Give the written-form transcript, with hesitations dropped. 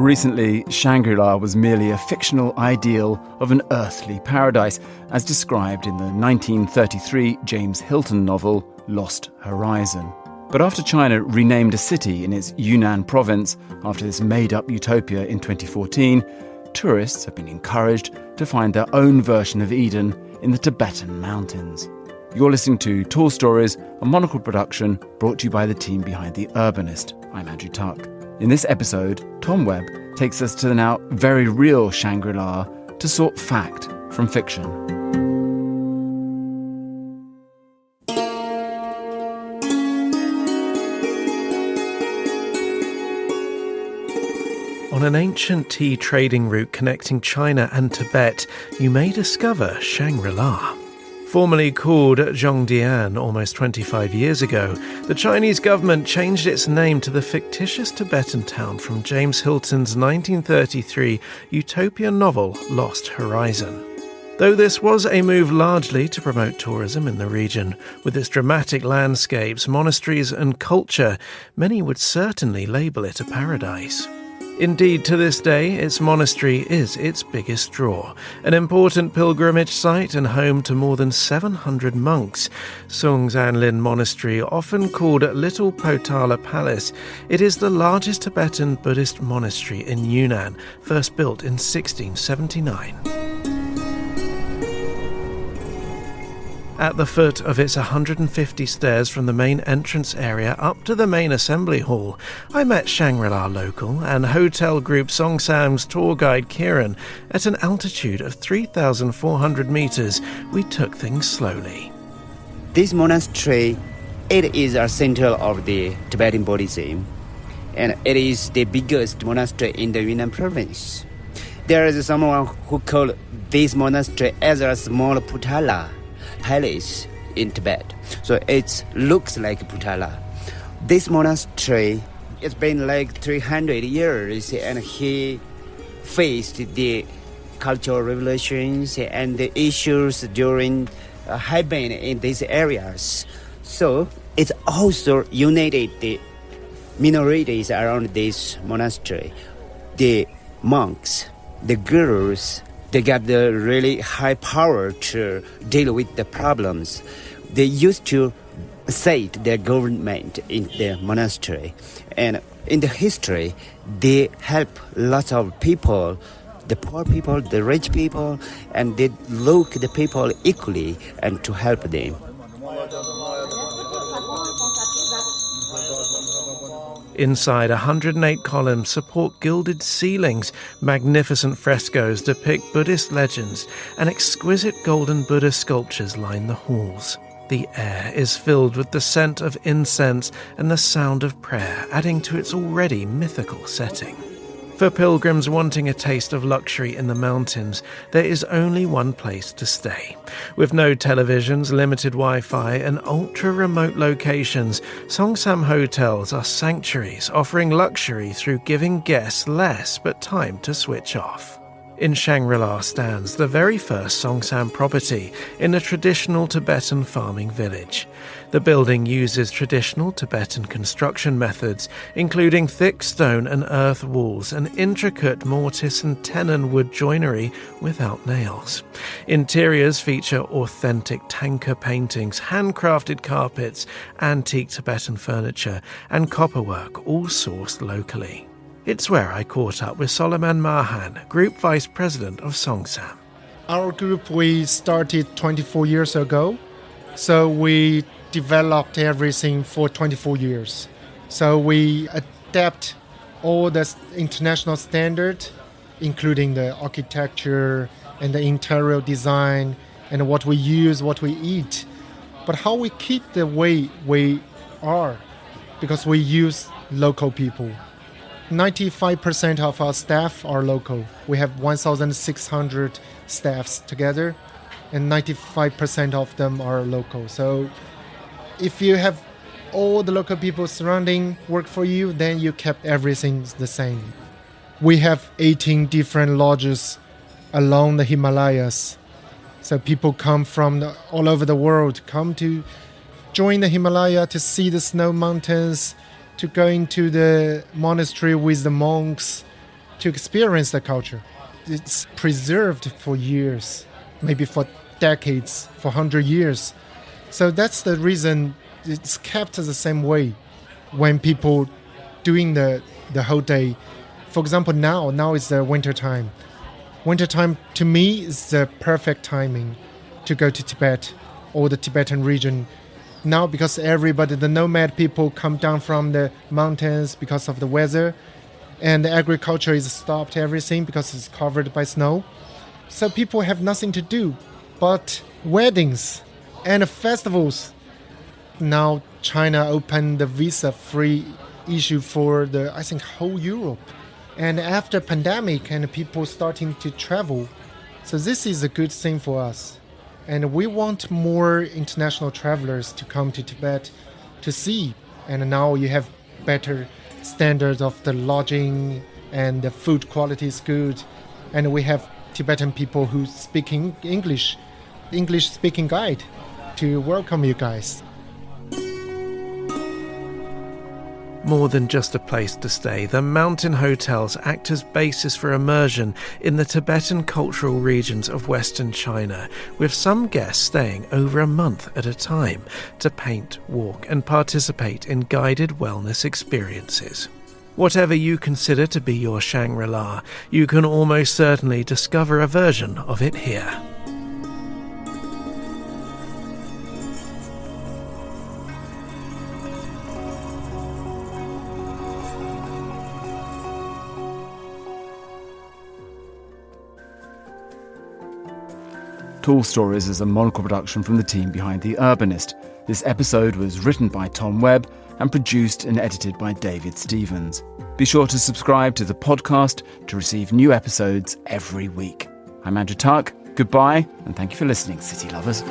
recently, Shangri-La was merely a fictional ideal of an earthly paradise, as described in the 1933 James Hilton novel Lost Horizon. But after China renamed a city in its Yunnan province after this made-up utopia in 2014, tourists have been encouraged to find their own version of Eden in the Tibetan mountains. You're listening to Tall Stories, a Monocle production brought to you by the team behind The Urbanist. I'm Andrew Tuck. In this episode, Tom Webb takes us to the now very real Shangri-La to sort fact from fiction. On an ancient tea trading route connecting China and Tibet, you may discover Shangri-La. Formerly called Zhongdian almost 25 years ago, the Chinese government changed its name to the fictitious Tibetan town from James Hilton's 1933 utopian novel Lost Horizon. Though this was a move largely to promote tourism in the region, with its dramatic landscapes, monasteries and culture, many would certainly label it a paradise. Indeed, to this day, its monastery is its biggest draw, an important pilgrimage site and home to more than 700 monks. Sungsanlin Monastery, often called Little Potala Palace, it is the largest Tibetan Buddhist monastery in Yunnan, first built in 1679. At the foot of its 150 stairs from the main entrance area up to the main assembly hall, I met Shangri-La local and hotel group Songsam's tour guide Kieran. At an altitude of 3,400 meters, we took things slowly. This monastery, it is a center of the Tibetan Buddhism, and it is the biggest monastery in the Yunnan province. There is someone who called this monastery as a small Potala palace in Tibet. So it looks like Potala. This monastery, it's been like 300 years, and he faced the cultural revolutions and the issues during have been in these areas. So it also united the minorities around this monastery. The monks, the gurus, they got the really high power to deal with the problems. They used to set their government in the monastery. And in the history, they help lots of people, the poor people, the rich people, and they look the people equally and to help them. Inside, 108 columns support gilded ceilings, magnificent frescoes depict Buddhist legends, and exquisite golden Buddha sculptures line the halls. The air is filled with the scent of incense and the sound of prayer, adding to its already mythical setting. For pilgrims wanting a taste of luxury in the mountains, there is only one place to stay. With no televisions, limited Wi-Fi and ultra-remote locations, Songsam hotels are sanctuaries offering luxury through giving guests less but time to switch off. In Shangri-La stands the very first Songsam property in a traditional Tibetan farming village. The building uses traditional Tibetan construction methods, including thick stone and earth walls and intricate mortise and tenon wood joinery without nails. Interiors feature authentic tanka paintings, handcrafted carpets, antique Tibetan furniture, and copperwork, all sourced locally. It's where I caught up with Solomon Mahan, Group Vice President of Songsam. Our group, we started 24 years ago, so we developed everything for 24 years. So we adapt all the international standards, including the architecture and the interior design and what we use, what we eat. But how we keep the way we are, because we use local people. 95% of our staff are local. We have 1,600 staffs together, and 95% of them are local. So if you have all the local people surrounding work for you, then you kept everything the same. We have 18 different lodges along the Himalayas. So people come from all over the world, come to join the Himalaya to see the snow mountains, to go into the monastery with the monks, to experience the culture. It's preserved for years, maybe for decades, for 100 years. So that's the reason it's kept the same way when people doing the whole day. For example, now is the winter time. Winter time to me is the perfect timing to go to Tibet or the Tibetan region. Now because the nomad people come down from the mountains because of the weather, and the agriculture is stopped everything because it's covered by snow. So people have nothing to do but weddings and festivals. Now China opened the visa-free issue for I think whole Europe. And after pandemic and people starting to travel, so this is a good thing for us. And we want more international travelers to come to Tibet to see. And now you have better standards of the lodging and the food quality is good. And we have Tibetan people who speak English speaking guide to welcome you guys. More than just a place to stay, the mountain hotels act as bases for immersion in the Tibetan cultural regions of Western China, with some guests staying over a month at a time to paint, walk and participate in guided wellness experiences. Whatever you consider to be your Shangri-La, you can almost certainly discover a version of it here. Tall Stories is a Monocle production from the team behind The Urbanist. This episode was written by Tom Webb and produced and edited by David Stevens. Be sure to subscribe to the podcast to receive new episodes every week. I'm Andrew Tuck. Goodbye, and thank you for listening, City Lovers.